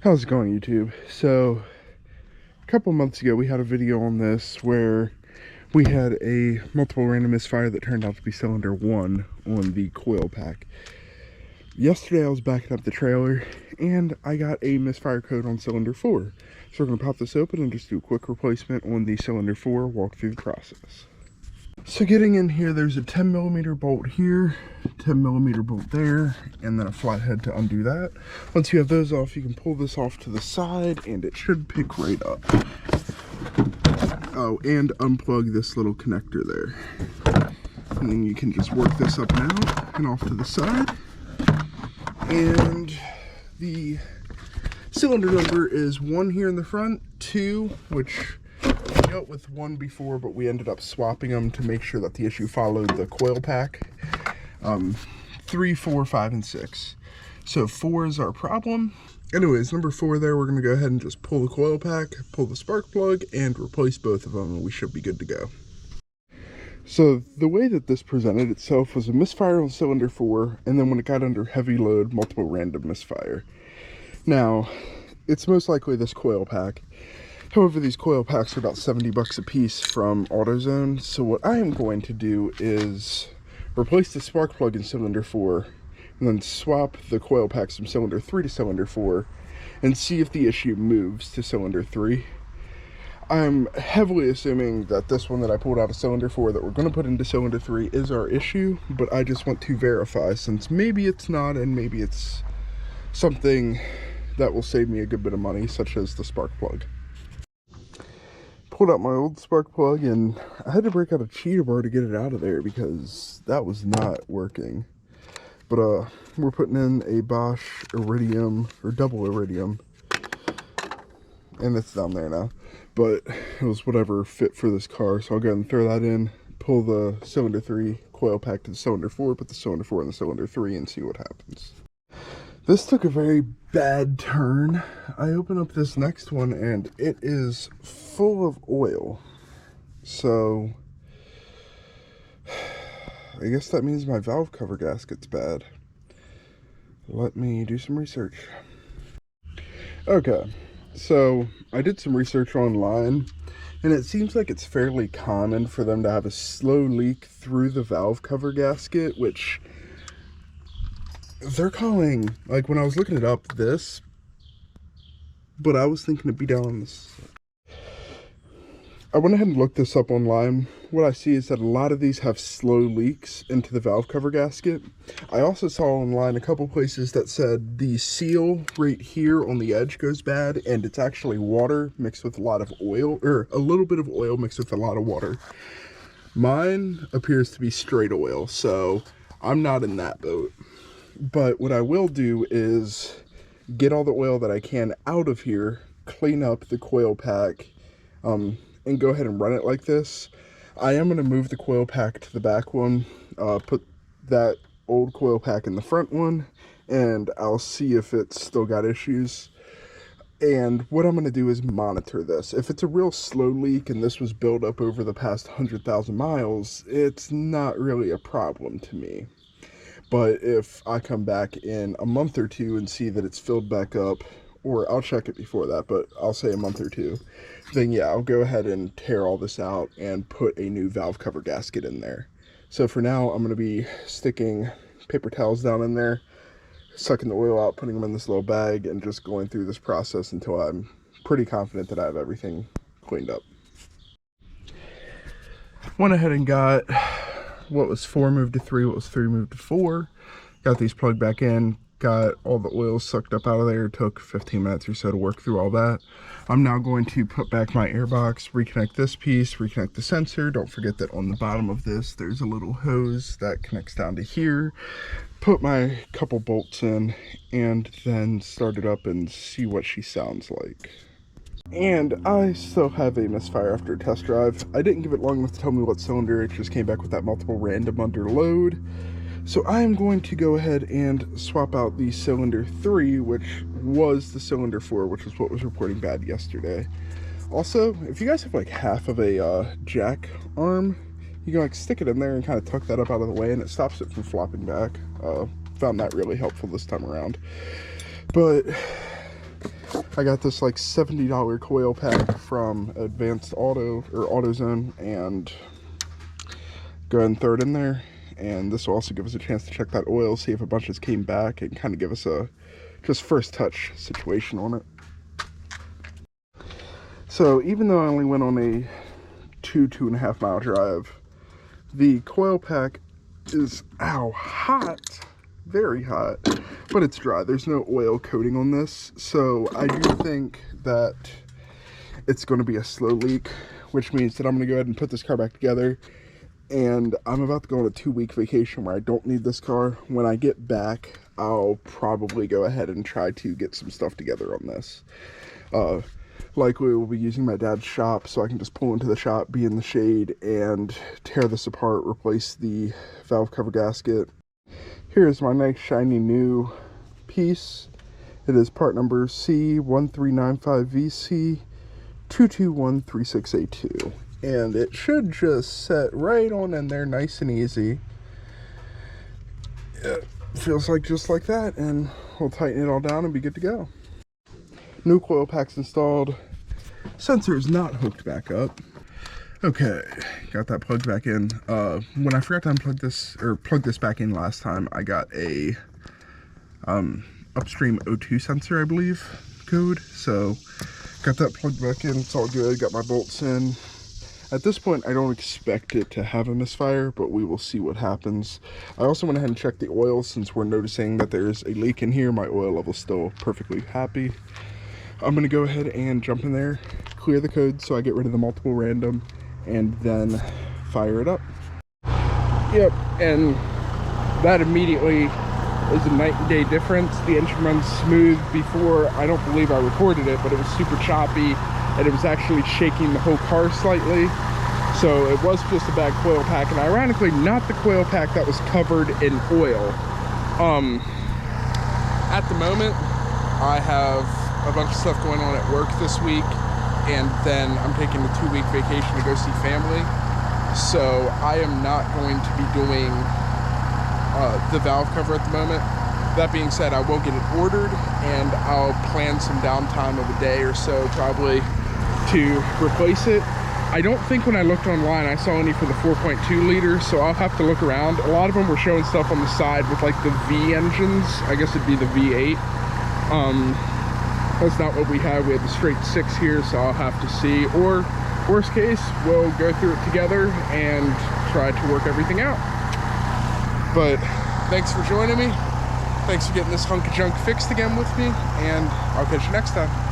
How's it going, YouTube? So, a couple months ago we had a video on this where we had a multiple random misfire that turned out to be cylinder 1 on the coil pack. Yesterday I was backing up the trailer and I got a misfire code on cylinder 4. So we're going to pop this open and just do a quick replacement on the cylinder 4, walk through the process. So getting in here, there's a 10mm bolt here, 10mm bolt there, and then a flathead to undo that. Once you have those off, you can pull this off to the side and it should pick right up. Oh, and unplug this little connector there. And then you can just work this up and out and off to the side. And the cylinder number is 1 here in the front, 2, which we dealt with 1 before, but we ended up swapping them to make sure that the issue followed the coil pack. 3, 4, 5, and 6. So 4 is our problem. Anyways, number 4 there, we're going to go ahead and just pull the coil pack, pull the spark plug, and replace both of them, and we should be good to go. So the way that this presented itself was a misfire on cylinder 4, and then when it got under heavy load, multiple random misfire. Now, it's most likely this coil pack. However, these coil packs are about 70 bucks a piece from AutoZone. So what I am going to do is replace the spark plug in cylinder 4, and then swap the coil packs from cylinder 3 to cylinder 4, and see if the issue moves to cylinder 3. I'm heavily assuming that this one that I pulled out of cylinder 4 that we're going to put into cylinder 3 is our issue, but I just want to verify, since maybe it's not and maybe it's something that will save me a good bit of money, such as the spark plug. Pulled out my old spark plug and I had to break out a cheater bar to get it out of there because that was not working. But we're putting in a Bosch Iridium, or double Iridium, and it's down there now, but it was whatever fit for this car, so I'll go ahead and throw that in, pull the cylinder 3 coil pack to the cylinder 4, put the cylinder 4 in the cylinder 3, and see what happens. This took a very bad turn. I open up this next one and it is full of oil, so I guess that means my valve cover gasket's bad. Let me do some research. Okay, so I did some research online, and it seems like it's fairly common for them to have a slow leak through the valve cover gasket, which they're calling, like when I was looking it up, this, but I was thinking it'd be down on this. I went ahead and looked this up online. What I see is that a lot of these have slow leaks into the valve cover gasket. I also saw online a couple places that said the seal right here on the edge goes bad, and it's actually water mixed with a lot of oil, or a little bit of oil mixed with a lot of water. Mine appears to be straight oil, so I'm not in that boat. But what I will do is get all the oil that I can out of here, clean up the coil pack, and go ahead and run it like this. I am going to move the coil pack to the back one, put that old coil pack in the front one, and I'll see if it's still got issues. And what I'm going to do is monitor this. If it's a real slow leak and this was built up over the past 100,000 miles, it's not really a problem to me. But if I come back in a month or 2 and see that it's filled back up, or I'll check it before that, but I'll say a month or 2, then yeah, I'll go ahead and tear all this out and put a new valve cover gasket in there. So for now, I'm going to be sticking paper towels down in there, sucking the oil out, putting them in this little bag, and just going through this process until I'm pretty confident that I have everything cleaned up. Went ahead and got what was 4 moved to 3, what was 3 moved to 4. Got these plugged back in, got all the oil sucked up out of there. It took 15 minutes or so to work through all that. I'm now going to put back my airbox, reconnect this piece, reconnect the sensor. Don't forget that on the bottom of this, there's a little hose that connects down to here. Put my couple bolts in, and then start it up and see what she sounds like. And I still have a misfire after a test drive. I didn't give it long enough to tell me what cylinder. It just came back with that multiple random under load. So I am going to go ahead and swap out the cylinder 3, which was the cylinder 4, which was what was reporting bad yesterday. Also, if you guys have like half of a jack arm, you can like stick it in there and kind of tuck that up out of the way, and it stops it from flopping back. Found that really helpful this time around. But I got this like $70 coil pack from Advanced Auto or AutoZone, and go ahead and throw it in there. And this will also give us a chance to check that oil, see if a bunch just came back, and kind of give us a just first touch situation on it. So even though I only went on a 2.5 mile drive, the coil pack is hot, very hot, but it's dry. There's no oil coating on this, so I do think that it's going to be a slow leak, which means that I'm going to go ahead and put this car back together. And I'm about to go on a 2-week vacation where I don't need this car. When I get back, I'll probably go ahead and try to get some stuff together on this. Likely we'll be using my dad's shop, so I can just pull into the shop, be in the shade, and tear this apart, replace the valve cover gasket. Here's my nice shiny new piece. It is part number C1395VC22136A2. And it should just set right on in there nice and easy. It feels like just like that, and we'll tighten it all down and be good to go. New coil pack's installed. Sensor is not hooked back up. Okay, got that plugged back in. When I forgot to unplug this, or plug this back in last time, I got a upstream O2 sensor, I believe, code. So got that plugged back in, it's all good, got my bolts in. At this point, I don't expect it to have a misfire, but we will see what happens. I also went ahead and checked the oil since we're noticing that there's a leak in here. My oil level's still perfectly happy. I'm gonna go ahead and jump in there, clear the code so I get rid of the multiple random, and then fire it up. Yep, and that immediately is a night and day difference. The engine runs smooth. Before, I don't believe I recorded it, but it was super choppy, and it was actually shaking the whole car slightly. So it was just a bad coil pack, and ironically not the coil pack that was covered in oil. At the moment, I have a bunch of stuff going on at work this week, and then I'm taking a 2-week vacation to go see family. So I am not going to be doing the valve cover at the moment. That being said, I will get it ordered, and I'll plan some downtime of a day or so probably to replace it. I don't think when I looked online I saw any for the 4.2 liter, so I'll have to look around. A lot of them were showing stuff on the side with like the V engines. I guess it'd be the V8. That's not what we have. We have the straight 6 here, so I'll have to see. Or worst case, we'll go through it together and try to work everything out. But thanks for joining me. Thanks for getting this hunk of junk fixed again with me, and I'll catch you next time.